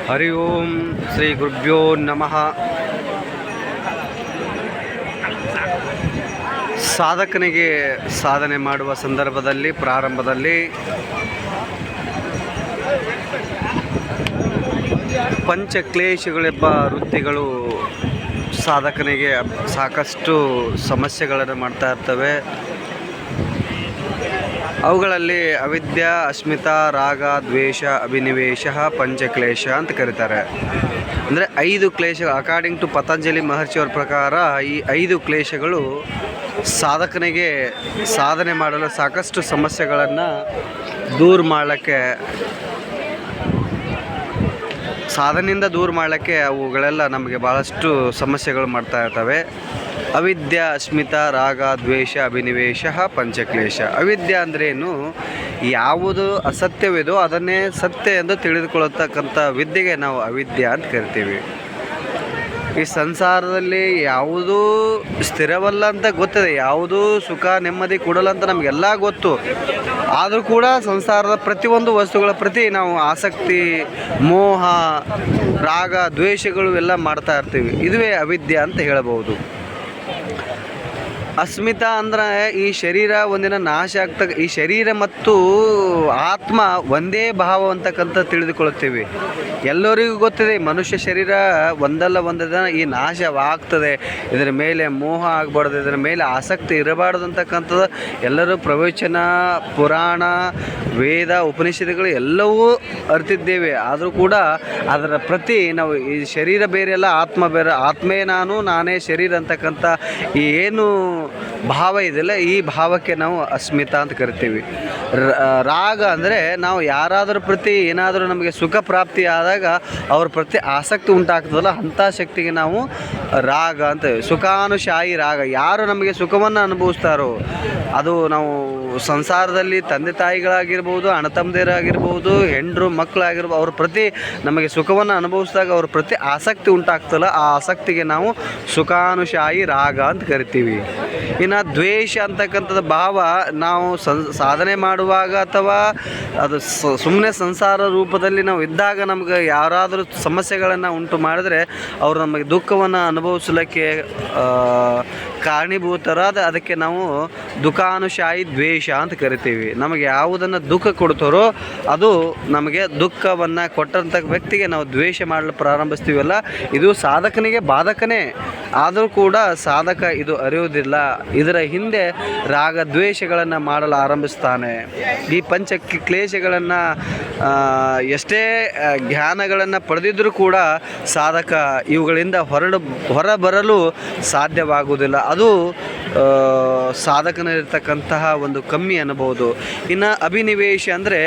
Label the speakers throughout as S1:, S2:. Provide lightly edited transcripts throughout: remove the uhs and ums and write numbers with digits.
S1: ಹರಿ ಓಂ ಶ್ರೀ ಗುರುಭ್ಯೋ ನಮಃ. ಸಾಧಕನಿಗೆ ಸಾಧನೆ ಮಾಡುವ ಸಂದರ್ಭದಲ್ಲಿ ಪ್ರಾರಂಭದಲ್ಲಿ ಪಂಚಕ್ಲೇಶಗಳೆಂಬ ವೃತ್ತಿಗಳು ಸಾಧಕನಿಗೆ ಸಾಕಷ್ಟು ಸಮಸ್ಯೆಗಳನ್ನು ಮಾಡ್ತಾ ಇರ್ತವೆ. ಅವುಗಳಲ್ಲಿ ಅವಿದ್ಯಾ, ಅಸ್ಮಿತಾ, ರಾಗ, ದ್ವೇಷ, ಅಭಿನಿವೇಶ, ಪಂಚಕ್ಲೇಶ ಅಂತ ಕರೀತಾರೆ. ಅಂದರೆ 5 ಕ್ಲೇಶಗಳು. ಅಕಾರ್ಡಿಂಗ್ ಟು ಪತಂಜಲಿ ಮಹರ್ಷಿಯವರ ಪ್ರಕಾರ ಈ 5 ಕ್ಲೇಶಗಳು ಸಾಧಕನಿಗೆ ಸಾಧನೆ ಮಾಡಲು ಸಾಕಷ್ಟು ಸಮಸ್ಯೆಗಳನ್ನು ದೂರ ಮಾಡಲಿಕ್ಕೆ, ಸಾಧನೆಯಿಂದ ದೂರ ಮಾಡಲಿಕ್ಕೆ ಅವುಗಳೆಲ್ಲ ನಮಗೆ ಭಾಳಷ್ಟು ಸಮಸ್ಯೆಗಳು ಮಾಡ್ತಾ ಇರ್ತವೆ. ಅವಿದ್ಯಾ, ಅಸ್ಮಿತಾ, ರಾಗ, ದ್ವೇಷ, ಅಭಿನಿವೇಶ, ಪಂಚಕ್ಲೇಶ. ಅವಿದ್ಯೆ ಅಂದ್ರೇನು? ಯಾವುದು ಅಸತ್ಯವಿದೋ ಅದನ್ನೇ ಸತ್ಯ ಎಂದು ತಿಳಿದುಕೊಳ್ಳತಕ್ಕಂಥ ವಿದ್ಯೆಗೆ ನಾವು ಅವಿದ್ಯೆ ಅಂತ ಕರಿತೀವಿ. ಈ ಸಂಸಾರದಲ್ಲಿ ಯಾವುದೂ ಸ್ಥಿರವಲ್ಲ ಅಂತ ಗೊತ್ತಿದೆ, ಯಾವುದೂ ಸುಖ ನೆಮ್ಮದಿ ಕೊಡಲ್ಲ ಅಂತ ನಮಗೆಲ್ಲ ಗೊತ್ತು. ಆದರೂ ಕೂಡ ಸಂಸಾರದ ಪ್ರತಿಯೊಂದು ವಸ್ತುಗಳ ಪ್ರತಿ ನಾವು ಆಸಕ್ತಿ, ಮೋಹ, ರಾಗ, ದ್ವೇಷಗಳು ಎಲ್ಲ ಮಾಡ್ತಾ ಇರ್ತೀವಿ. ಇದುವೇ ಅವಿದ್ಯೆ ಅಂತ ಹೇಳಬಹುದು. ಅಸ್ಮಿತಾ ಅಂದ್ರೆ ಈ ಶರೀರ ಒಂದಿನ ನಾಶ ಈ ಶರೀರ ಮತ್ತು ಆತ್ಮ ಒಂದೇ ಭಾವ ಅಂತಕ್ಕಂಥ ತಿಳಿದುಕೊಳ್ಳುತ್ತೀವಿ. ಎಲ್ಲರಿಗೂ ಗೊತ್ತಿದೆ ಮನುಷ್ಯ ಶರೀರ ಒಂದಲ್ಲ ಒಂದು ದಿನ ಈ ನಾಶವಾಗ್ತದೆ, ಇದರ ಮೇಲೆ ಮೋಹ ಆಗಬಾರ್ದು, ಇದರ ಮೇಲೆ ಆಸಕ್ತಿ ಇರಬಾರ್ದು ಅಂತಕ್ಕಂಥದ್ದು ಎಲ್ಲರೂ ಪ್ರವಚನ, ಪುರಾಣ, ವೇದ, ಉಪನಿಷತ್ತುಗಳು ಎಲ್ಲವೂ ಅರ್ತಿದ್ದೇವೆ. ಆದರೂ ಕೂಡ ಅದರ ಪ್ರತಿ ನಾವು ಈ ಶರೀರ ಬೇರೆ ಅಲ್ಲ, ಆತ್ಮ ಬೇರೆ, ಆತ್ಮೇ ನಾನು, ನಾನೇ ಶರೀರ ಅಂತಕ್ಕಂಥ ಈ ಏನು ಭಾವ ಇದೆಯಲ್ಲ, ಈ ಭಾವಕ್ಕೆ ನಾವು ಅಸ್ಮಿತಾ ಅಂತ ಕರಿತೀವಿ. ರಾಗ ಅಂದರೆ ನಾವು ಯಾರಾದ್ರ ಪ್ರತಿ ಏನಾದರೂ ನಮಗೆ ಸುಖ ಪ್ರಾಪ್ತಿ ಆದಾಗ ಅವ್ರ ಪ್ರತಿ ಆಸಕ್ತಿ ಉಂಟಾಗ್ತದಲ್ಲ, ಅಂಥ ಶಕ್ತಿಗೆ ನಾವು ರಾಗ ಅಂತ. ಸುಖಾನುಶಾಹಿ ರಾಗ. ಯಾರು ನಮಗೆ ಸುಖವನ್ನು ಅನುಭವಿಸ್ತಾರೋ, ಅದು ನಾವು ಸಂಸಾರದಲ್ಲಿ ತಂದೆ ತಾಯಿಗಳಾಗಿರ್ಬೋದು, ಅಣ್ಣ ತಮ್ಮದಿರಾಗಿರ್ಬೋದು, ಹೆಂಡರು ಮಕ್ಕಳಾಗಿರ್ಬೋದು, ಅವ್ರ ಪ್ರತಿ ನಮಗೆ ಸುಖವನ್ನು ಅನುಭವಿಸಿದಾಗ ಅವ್ರ ಪ್ರತಿ ಆಸಕ್ತಿ ಉಂಟಾಗ್ತಲ್ಲ, ಆ ಆಸಕ್ತಿಗೆ ನಾವು ಸುಖಾನುಶಾಹಿ ರಾಗ ಅಂತ ಕರಿತೀವಿ. ಇನ್ನು ದ್ವೇಷ ಅಂತಕ್ಕಂಥದ್ದು ಭಾವ ನಾವು ಸಾಧನೆ ಮಾಡುವಾಗ ಅಥವಾ ಅದು ಸುಮ್ಮನೆ ಸಂಸಾರ ರೂಪದಲ್ಲಿ ನಾವು ಇದ್ದಾಗ ನಮ್ಗೆ ಯಾರಾದರೂ ಸಮಸ್ಯೆಗಳನ್ನು ಉಂಟು ಮಾಡಿದ್ರೆ ಅವರು ನಮಗೆ ದುಃಖವನ್ನು ಅನುಭವಿಸಲಿಕ್ಕೆ ಕಾರಣೀಭೂತರಾದ, ಅದಕ್ಕೆ ನಾವು ದುಃಖಾನುಶಾಹಿ ದ್ವೇಷ ಅಂತ ಕರಿತೀವಿ. ನಮಗೆ ಯಾವುದನ್ನು ದುಃಖ ಕೊಡ್ತಾರೋ ಅದು ನಮಗೆ ದುಃಖವನ್ನು ಕೊಟ್ಟಂಥ ವ್ಯಕ್ತಿಗೆ ನಾವು ದ್ವೇಷ ಮಾಡಲು ಪ್ರಾರಂಭಿಸ್ತೀವಲ್ಲ, ಇದು ಸಾಧಕನಿಗೆ ಬಾಧಕನೇ. ಆದರೂ ಕೂಡ ಸಾಧಕ ಇದು ಅರಿಯುವುದಿಲ್ಲ. ಇದರ ಹಿಂದೆ ರಾಗ ದ್ವೇಷಗಳನ್ನು ಮಾಡಲು ಆರಂಭಿಸ್ತಾನೆ. ಈ ಪಂಚ ಕ್ಲೇಶಗಳನ್ನು ಎಷ್ಟೇ ಜ್ಞಾನಗಳನ್ನು ಪಡೆದಿದ್ದರೂ ಕೂಡ ಸಾಧಕ ಇವುಗಳಿಂದ ಹೊರಬರಲು ಸಾಧ್ಯವಾಗುವುದಿಲ್ಲ. ಅದು ಸಾಧಕನಿರ್ತಕ್ಕಂತಹ ಒಂದು ಕಮ್ಮಿ ಅನ್ನಬಹುದು. ಇನ್ನು ಅಭಿನಿವೇಶ ಅಂದರೆ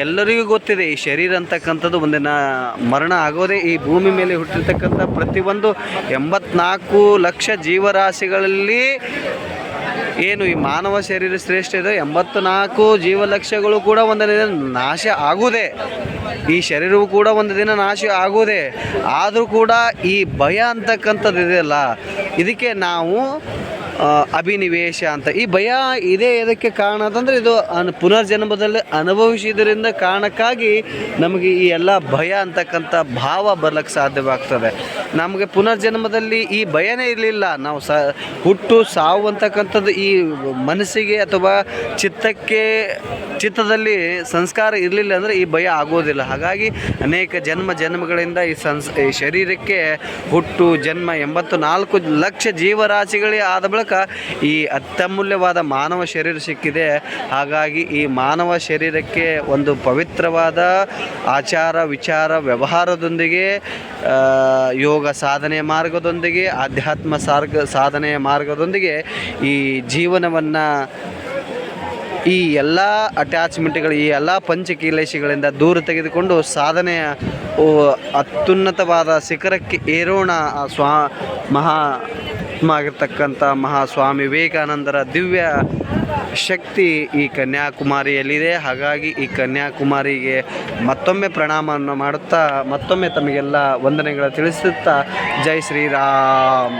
S1: ಎಲ್ಲರಿಗೂ ಗೊತ್ತಿದೆ, ಈ ಶರೀರ ಅಂತಕ್ಕಂಥದ್ದು ಒಂದಿನ ಮರಣ ಆಗೋದೇ. ಈ ಭೂಮಿ ಮೇಲೆ ಹುಟ್ಟಿರ್ತಕ್ಕಂಥ ಪ್ರತಿಯೊಂದು 84 ಲಕ್ಷ ಜೀವರಾಶಿಗಳಲ್ಲಿ ಏನು ಈ ಮಾನವ ಶರೀರ ಶ್ರೇಷ್ಠ ಇದೆ, 84 ಜೀವಲಕ್ಷಗಳು ಕೂಡ ಒಂದು ದಿನ ನಾಶ ಆಗುವುದೇ. ಈ ಶರೀರವು ಕೂಡ ಒಂದು ದಿನ ನಾಶ ಆಗುವುದೇ. ಆದರೂ ಕೂಡ ಈ ಭಯ ಅಂತಕ್ಕಂಥದ್ದು ಇದೆಯಲ್ಲ, ಇದಕ್ಕೆ ನಾವು ಅಭಿನಿವೇಶ ಅಂತ. ಈ ಭಯ ಇದೇ ಎದಕ್ಕೆ ಕಾರಣ ಅಂತಂದರೆ, ಇದು ಪುನರ್ಜನ್ಮದಲ್ಲಿ ಅನುಭವಿಸಿದ್ರಿಂದ ಕಾರಣಕ್ಕಾಗಿ ನಮಗೆ ಈ ಎಲ್ಲ ಭಯ ಅಂತಕ್ಕಂಥ ಭಾವ ಬರ್ಲಿಕ್ಕೆ ಸಾಧ್ಯವಾಗ್ತದೆ. ನಮಗೆ ಪುನರ್ಜನ್ಮದಲ್ಲಿ ಈ ಭಯನೇ ಇರಲಿಲ್ಲ. ನಾವು ಹುಟ್ಟು ಸಾವು ಅಂತಕ್ಕಂಥದ್ದು ಈ ಮನಸ್ಸಿಗೆ ಅಥವಾ ಚಿತ್ತದಲ್ಲಿ ಸಂಸ್ಕಾರ ಇರಲಿಲ್ಲ ಅಂದರೆ ಈ ಭಯ ಆಗೋದಿಲ್ಲ. ಹಾಗಾಗಿ ಅನೇಕ ಜನ್ಮಗಳಿಂದ ಈ ಶರೀರಕ್ಕೆ ಹುಟ್ಟು ಜನ್ಮ 84 ಲಕ್ಷ ಜೀವರಾಶಿಗಳೇ ಆದ ಬಳಿಕ ಈ ಅತ್ಯಮೂಲ್ಯವಾದ ಮಾನವ ಶರೀರ ಸಿಕ್ಕಿದೆ. ಹಾಗಾಗಿ ಈ ಮಾನವ ಶರೀರಕ್ಕೆ ಒಂದು ಪವಿತ್ರವಾದ ಆಚಾರ ವಿಚಾರ ವ್ಯವಹಾರದೊಂದಿಗೆ, ಯೋಗ ಸಾಧನೆಯ ಮಾರ್ಗದೊಂದಿಗೆ, ಆಧ್ಯಾತ್ಮ ಸಾಧನೆಯ ಮಾರ್ಗದೊಂದಿಗೆ ಈ ಜೀವನವನ್ನು, ಈ ಎಲ್ಲ ಅಟ್ಯಾಚ್ಮೆಂಟ್ಗಳು, ಈ ಎಲ್ಲ ಪಂಚಕೀಲೇಶಗಳಿಂದ ದೂರ ತೆಗೆದುಕೊಂಡು ಸಾಧನೆಯ ಅತ್ಯುನ್ನತವಾದ ಶಿಖರಕ್ಕೆ ಏರೋಣ. ಆಗಿರ್ತಕ್ಕಂಥ ಮಹಾಸ್ವಾಮಿ ವಿವೇಕಾನಂದರ ದಿವ್ಯ ಶಕ್ತಿ ಈ ಕನ್ಯಾಕುಮಾರಿಯಲ್ಲಿದೆ. ಹಾಗಾಗಿ ಈ ಕನ್ಯಾಕುಮಾರಿಗೆ ಮತ್ತೊಮ್ಮೆ ಪ್ರಣಾಮವನ್ನು ಮಾಡುತ್ತಾ, ಮತ್ತೊಮ್ಮೆ ತಮಗೆಲ್ಲ ವಂದನೆಗಳು ತಿಳಿಸುತ್ತಾ, ಜೈ ಶ್ರೀರಾಮ್.